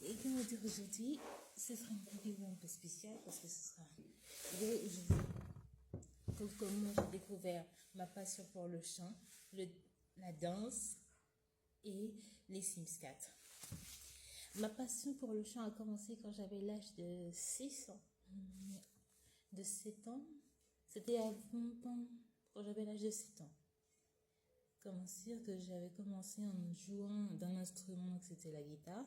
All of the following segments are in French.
Et comment dire, aujourd'hui, ce sera une vidéo un peu spéciale parce que ce sera une vidéo où je vous comment j'ai découvert ma passion pour le chant, la danse et les Sims 4. Ma passion pour le chant a commencé quand j'avais l'âge de 6 ans, de 7 ans. C'était avant quand j'avais l'âge de 7 ans. Comment dire que j'avais commencé en jouant d'un instrument que c'était la guitare.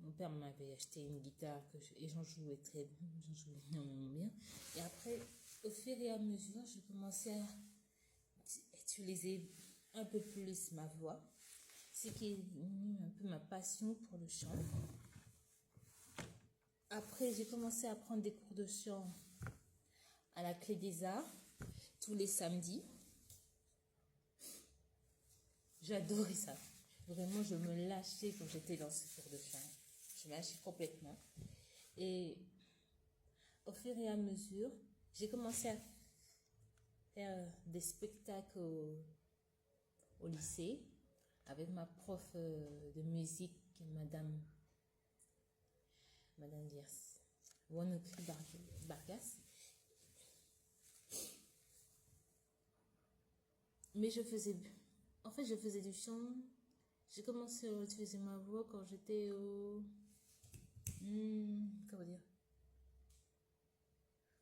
Mon père m'avait acheté une guitare et j'en jouais j'en jouais énormément bien. Et après, au fur et à mesure, je commençais à utiliser un peu plus ma voix, ce qui est devenu un peu ma passion pour le chant. Après, j'ai commencé à prendre des cours de chant à la Clé des Arts tous les samedis. J'adorais ça. Vraiment, je me lâchais quand j'étais dans ce cours de chant. Je me lâchais complètement. Et au fur et à mesure, j'ai commencé à faire des spectacles au lycée avec ma prof de musique, Madame Dias, Wanokri Bargas. Mais je faisais du chant. J'ai commencé à utiliser ma voix quand j'étais comment dire,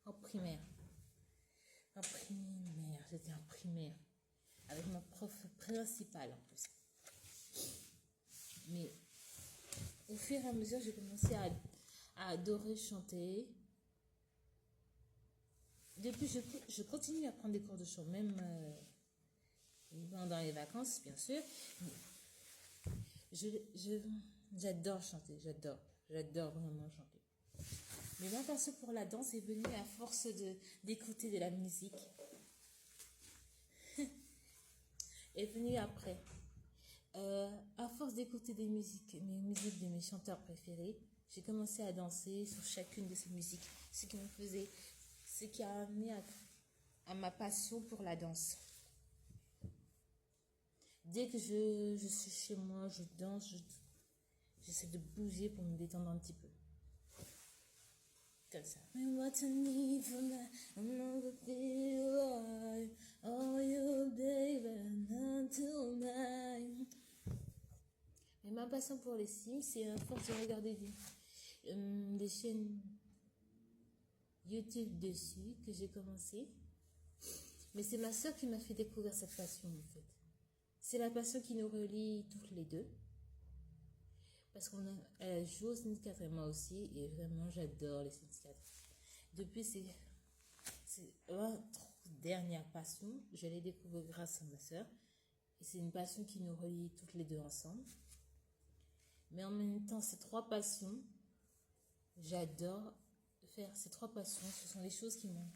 en primaire. J'étais en primaire avec ma prof principale en plus. Mais au fur et à mesure, j'ai commencé à adorer chanter. Depuis, je continue à prendre des cours de chant, même pendant les vacances, bien sûr. J'adore chanter, j'adore vraiment chanter. Mais ma passion pour la danse est venue à force d'écouter de la musique. Est venue après. À force d'écouter mes musiques de mes chanteurs préférés, j'ai commencé à danser sur chacune de ces musiques, ce qui a amené à ma passion pour la danse. Dès que je suis chez moi, je danse, j'essaie de bouger pour me détendre un petit peu. Comme ça. Mais ma passion pour les Sims, c'est à force de regarder des chaînes YouTube dessus que j'ai commencé. Mais c'est ma soeur qui m'a fait découvrir cette passion en fait. C'est la passion qui nous relie toutes les deux. Parce qu'elle joue aux Sims 4 et moi aussi. Et vraiment, j'adore les Sims 4. Depuis, c'est ma dernière passion. Je l'ai découvert grâce à ma soeur. Et c'est une passion qui nous relie toutes les deux ensemble. Mais en même temps, ces trois passions, j'adore faire ces trois passions. Ce sont les choses qui m'ont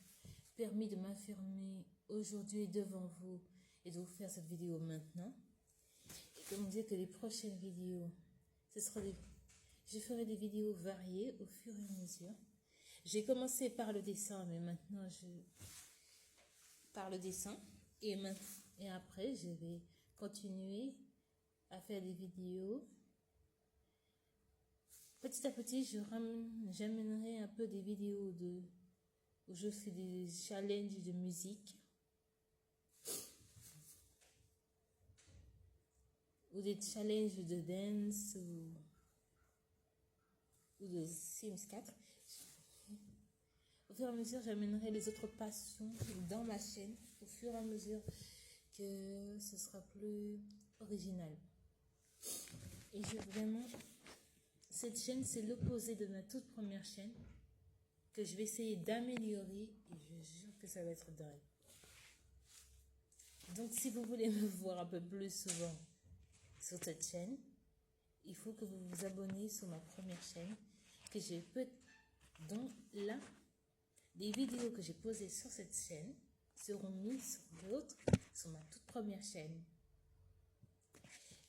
permis de m'affirmer aujourd'hui devant vous et de vous faire cette vidéo maintenant. Et comme dire que les prochaines vidéos, je ferai des vidéos variées au fur et à mesure. J'ai commencé par le dessin, mais maintenant par le dessin. Et après, je vais continuer à faire des vidéos. Petit à petit, j'amènerai un peu des vidéos où je fais des challenges de musique. Ou des challenges de dance ou de Sims 4. Au fur et à mesure, j'amènerai les autres passions dans ma chaîne. Au fur et à mesure que ce sera plus original. Et cette chaîne, c'est l'opposé de ma toute première chaîne que je vais essayer d'améliorer et je jure que ça va être dingue. Donc, si vous voulez me voir un peu plus souvent sur cette chaîne, il faut que vous vous abonnez sur ma première chaîne dont là, les vidéos que j'ai posées sur cette chaîne seront mises sur ma toute première chaîne.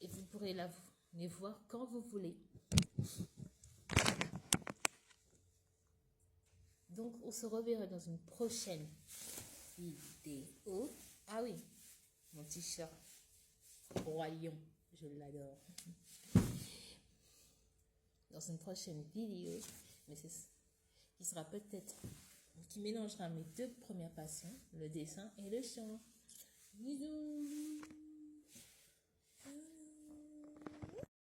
Et vous pourrez les voir quand vous voulez. Donc, on se reverra dans une prochaine vidéo. Ah oui, mon t-shirt Roi Lion, je l'adore. une prochaine vidéo, mais qui sera peut-être, qui mélangera mes deux premières passions, le dessin et le chant. Bisous!